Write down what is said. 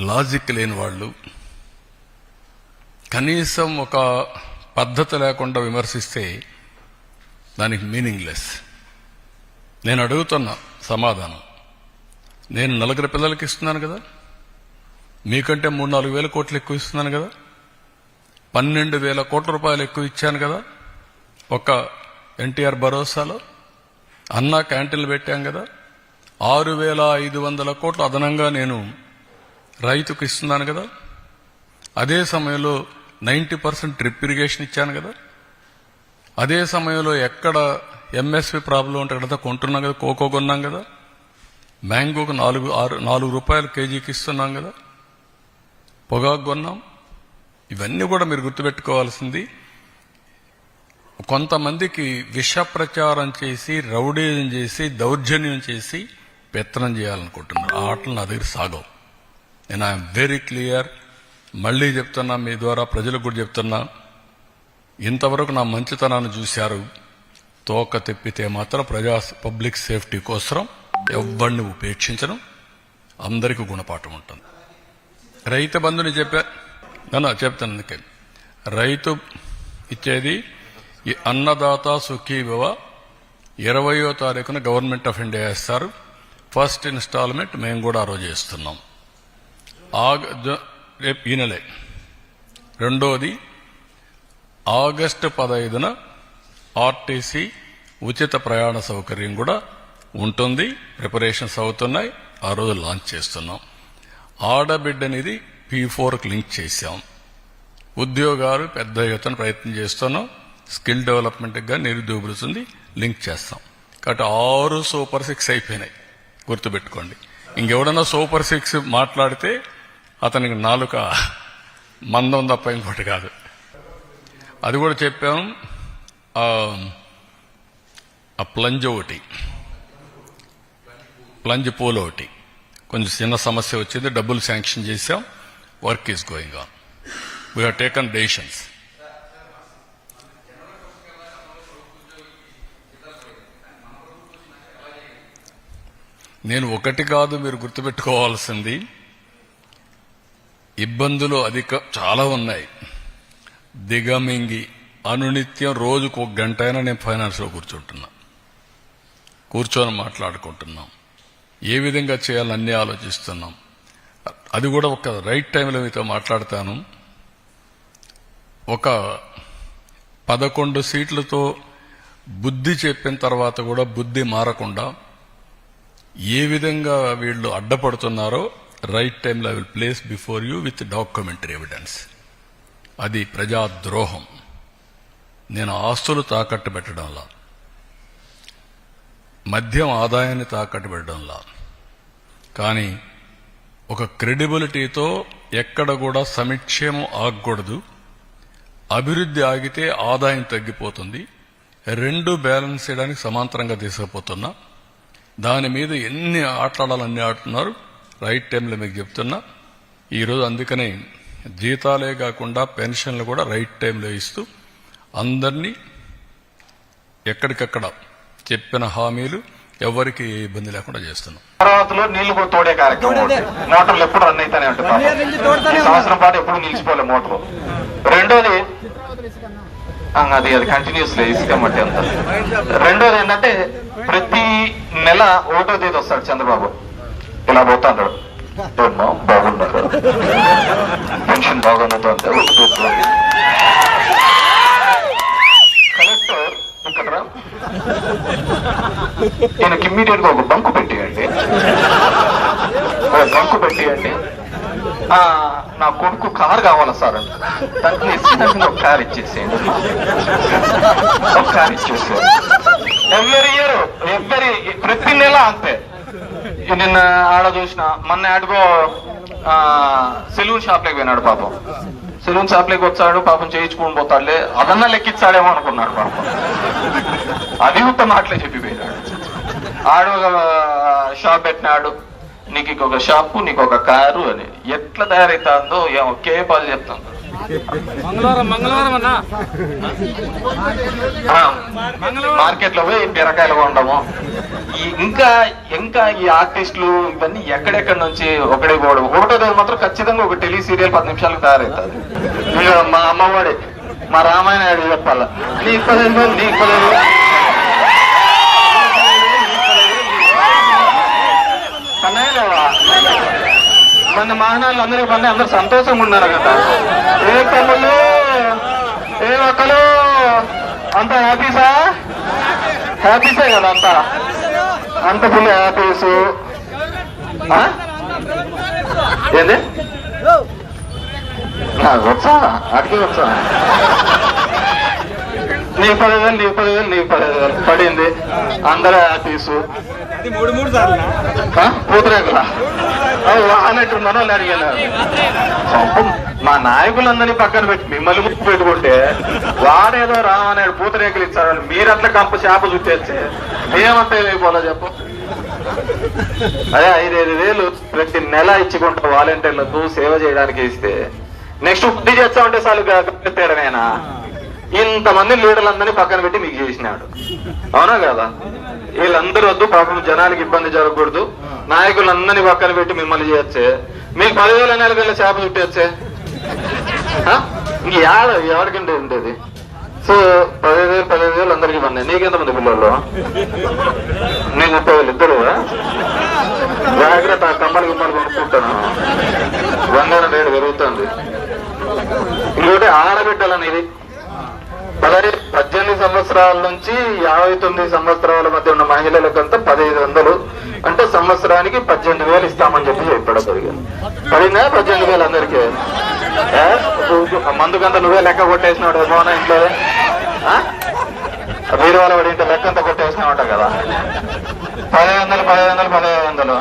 Logic లేని వాళ్ళు, కనీసం ఒక పద్ధతి లేకుండా విమర్శిస్తే దానికి మీనింగ్లెస్. నేను అడుగుతున్న సమాధానం, నేను 4 పిల్లలకి ఇస్తున్నాను కదా, మీకంటే 3-4 వేల కోట్లు ఎక్కువ ఇస్తున్నాను కదా, 12,000 కోట్ల రూపాయలు ఎక్కువ ఇచ్చాను కదా, ఒక ఎన్టీఆర్ భరోసాలో అన్నా క్యాంటీన్లు పెట్టాం కదా, 6,500 కోట్లు అదనంగా నేను రైతుకు ఇస్తున్నాను కదా, అదే సమయంలో 90% డ్రిప్ ఇరిగేషన్ ఇచ్చాను కదా, అదే సమయంలో ఎక్కడ ఎంఎస్పి ప్రాబ్లం ఉంటే అక్కడ కొంటున్నాం కదా, కోకో కొన్నాం కదా, మ్యాంగోకు 4 రూపాయలు కేజీకి ఇస్తున్నాం కదా, పొగాకు కొన్నాం. ఇవన్నీ కూడా మీరు గుర్తుపెట్టుకోవాల్సింది. కొంతమందికి విష ప్రచారం చేసి, రౌడీజం చేసి, దౌర్జన్యం చేసి పెత్తనం చేయాలనుకుంటున్నారు. ఆ ఆటలు నా దగ్గర సాగవు. నేను ఐఎమ్ వెరీ క్లియర్. మళ్లీ చెప్తున్నా, మీ ద్వారా ప్రజలకు కూడా చెప్తున్నా, ఇంతవరకు నా మంచితనాన్ని చూశారు. తోక తెప్పితే మాత్రం పబ్లిక్ సేఫ్టీ కోసం ఎవరిని ఉపేక్షించడం, అందరికీ గుణపాఠం ఉంటుంది. రైతు బంధుని చెప్తాను. అందుకే రైతు ఇచ్చేది ఈ అన్నదాత సుఖీభవ 20వ తారీఖున గవర్నమెంట్ ఆఫ్ ఇండియా ఇస్తారు. ఫస్ట్ ఇన్స్టాల్మెంట్ మేము కూడా ఆ రోజు ఇస్తున్నాం. రేపు ఈ నెలే. రెండోది ఆగస్టు 15న ఆర్టీసీ ఉచిత ప్రయాణ సౌకర్యం కూడా ఉంటుంది. ప్రిపరేషన్స్ అవుతున్నాయి. ఆ రోజు లాంచ్ చేస్తున్నాం. ఆడబిడ్డనిది P4కి లింక్ చేశాం. ఉద్యోగాలు పెద్ద ఎత్తున ప్రయత్నం చేస్తున్నాం. స్కిల్ డెవలప్మెంట్గా నిరుద్యోగులుంది లింక్ చేస్తాం. కాబట్టి 6 సూపర్ 6 అయిపోయినాయి. గుర్తుపెట్టుకోండి. ఇంకెవడన్నా సూపర్ 6 మాట్లాడితే అతనికి నాలుక మందం తప్ప ఇంకోటి కాదు. అది కూడా చెప్పాం. ఆ ప్లంజ్ ఒకటి, ప్లంజ్ పూల్ ఒకటి కొంచెం చిన్న సమస్య వచ్చింది. డబ్బులు శాంక్షన్ చేశాం. Work is going on. We have taken decisions. నేను ఒకటి కాదు, మీరు గుర్తుపెట్టుకోవాల్సింది, ఇబ్బందులు చాలా ఉన్నాయి. దిగమింగి అనునిత్యం రోజుకు 1 గంట అయినా నేను ఫైనాన్స్లో కూర్చొని మాట్లాడుకుంటున్నాం. ఏ విధంగా చేయాలని అన్నీ ఆలోచిస్తున్నాం. అది కూడా ఒక రైట్ టైంలో మీతో మాట్లాడతాను. ఒక 11 సీట్లతో బుద్ధి చెప్పిన తర్వాత కూడా బుద్ధి మారకుండా ఏ విధంగా వీళ్ళు అడ్డపడుతున్నారో రైట్ టైంలో I will place before you with documentary evidence. అది ప్రజాద్రోహం. నేను ఆస్తులు తాకట్టు పెట్టడంలా, మద్యం ఆదాయాన్ని తాకట్టు పెట్టడంలా, కానీ ఒక క్రెడిబిలిటీతో ఎక్కడ కూడా సంక్షేమం ఆగకూడదు. అభివృద్ధి ఆగితే ఆదాయం తగ్గిపోతుంది. 2 బ్యాలెన్స్ చేయడానికి సమాంతరంగా తీసుకుపోతున్నా. దాని మీద ఎన్ని ఆటలాడాలన్నీ ఆడుతున్నారు. రైట్ టైంలో మీకు చెప్తున్నా. ఈరోజు అందుకనే జీతాలే కాకుండా పెన్షన్లు కూడా రైట్ టైంలో ఇస్తూ అందరినీ ఎక్కడికక్కడ చెప్పిన హామీలు ఎవరికి ఏ ఇబ్బంది లేకుండా చేస్తున్నాం. అమరావతిలో నీళ్లు తోడే కార్యక్రమం, మోటార్లు ఎప్పుడు రన్ అయితేనే ఉంటాయి. సంవత్సరం పాటు ఎప్పుడు నిలిచిపోలే మోటార్లు. రెండోది అది కంటిన్యూస్ ఇసుకమ్మటి అంత. రెండోది ఏంటంటే ప్రతి నెల 1వ తేదీ వస్తాడు చంద్రబాబు, ఇలా పోతాడు, బాగున్నారు పెన్షన్ బాగున్నదో అంటే కలెక్టర్ ఇక్కడ ఈయనకి ఇమ్మీడియట్ గా ఒక బంకు పెట్టేయండి, నా కొడుకు కారు కావాలా సార్ అంటే దానికి ఇచ్చి ఒక కారు ఇచ్చేసేయండి. ఎవ్రీ ఇయర్ ప్రతి నెల అంతే. నిన్న ఆడ చూసిన మొన్న ఆడుకో సెలూన్ షాప్లోకి పోయినాడు. పాపం సెలూన్ షాప్లోకి వచ్చాడు, పాపం చేయించుకుని పోతాడులే, అదన్నా లెక్కిచ్చాడేమో అనుకున్నాడు. పాపం అది ఉత్తమ మాటలే చెప్పిపోయినాడు. ఆడు ఒక షాప్ పెట్టినాడు, నీకు ఇంకొక షాపు, నీకు ఒక కారు అని. ఎట్లా తయారైతుందో ఒకే పాలు చెప్తాను. మార్కెట్ లో పోయి బీరకాయలు కొనడము. ఇంకా ఇంకా ఈ ఆర్టిస్టులు ఇవన్నీ ఎక్కడెక్కడి నుంచి ఒకటే పోవడం. ఒకటో రోజు మాత్రం ఖచ్చితంగా ఒక టెలి సీరియల్ 10 నిమిషాలకు తయారవుతుంది. ఇంకా మా అమ్మవాడి మా రామాయణ అడిగి చెప్పాల, నీకు 15 వేలు, నీకు 15 వేలు, కన్నాయిలేవా మన మానాలు అందరికి పని అందరు సంతోషంగా ఉన్నారు కదా. ఏ తమ్ముళ్ళు ఏ ఒక్కలు అంత హ్యాపీసా? హ్యాపీసే కదా అంతా, అంత ఫుల్ హ్యాపీసు. ఏంది వచ్చా అడిగి వచ్చా? నీ 10 వేలు, నీ 10 వేలు, నీ 10 వేలు పడింది. అందరూ హ్యాపీసు. పూతరేకులా అన్నట్టు మనల్ని అడిగాను. మా నాయకులందరినీ పక్కన పెట్టి మిమ్మల్ని ముక్కు పెట్టుకుంటే వాడేదో రామన్నాడు పూతరేకులు ఇచ్చారు. మీరట్లా కంపు చేప చుట్టేస్తే మేమంతా ఏమైపోలే చెప్పు. అదే 5-5 వేలు ప్రతి నెల ఇచ్చుకుంటా వాలంటీర్లకు సేవ చేయడానికి ఇస్తే నెక్స్ట్ ఉద్ది చేస్తా ఉంటే చాలు తేడమేనా? ఇంతమంది లీడర్లందరినీ పక్కన పెట్టి మీకు చేసినాడు, అవునా కదా? వీళ్ళందరూ వద్దు, పాపం జనానికి ఇబ్బంది జరగకూడదు, నాయకులందరినీ పక్కన పెట్టి మిమ్మల్ని చేయొచ్చే. మీకు 10 వేల నెలల చేప చుట్టేచ్చే. ఇంక ఎవరికంటే ఉండేది? సో 15 వేలు అందరికి పన్నాయి. నీకెంతమంది పిల్లలు? నీకు 30 వేలు. ఇద్దరు జాగ్రత్త, కమ్మలు గిమ్మలు కొనుక్కుంటాను. బంగారం రేటు పెరుగుతుంది. ఇంకోటి ఆడబిడ్డలనేది 18 సంవత్సరాల నుంచి 59 సంవత్సరాల మధ్య ఉన్న మహిళలకంతా 1500 అంటే సంవత్సరానికి 18,000 ఇస్తామని చెప్పి చెప్పడం జరిగింది. పడిందా 18,000 అందరికీ? మందుకంతా నువ్వే లెక్క కొట్టేసినావు మోనా ఇంట్లో. మీరు వాళ్ళ వాడి ఇంట్లో లెక్క అంతా కొట్టేసినావట కదా. 1500 1500 1500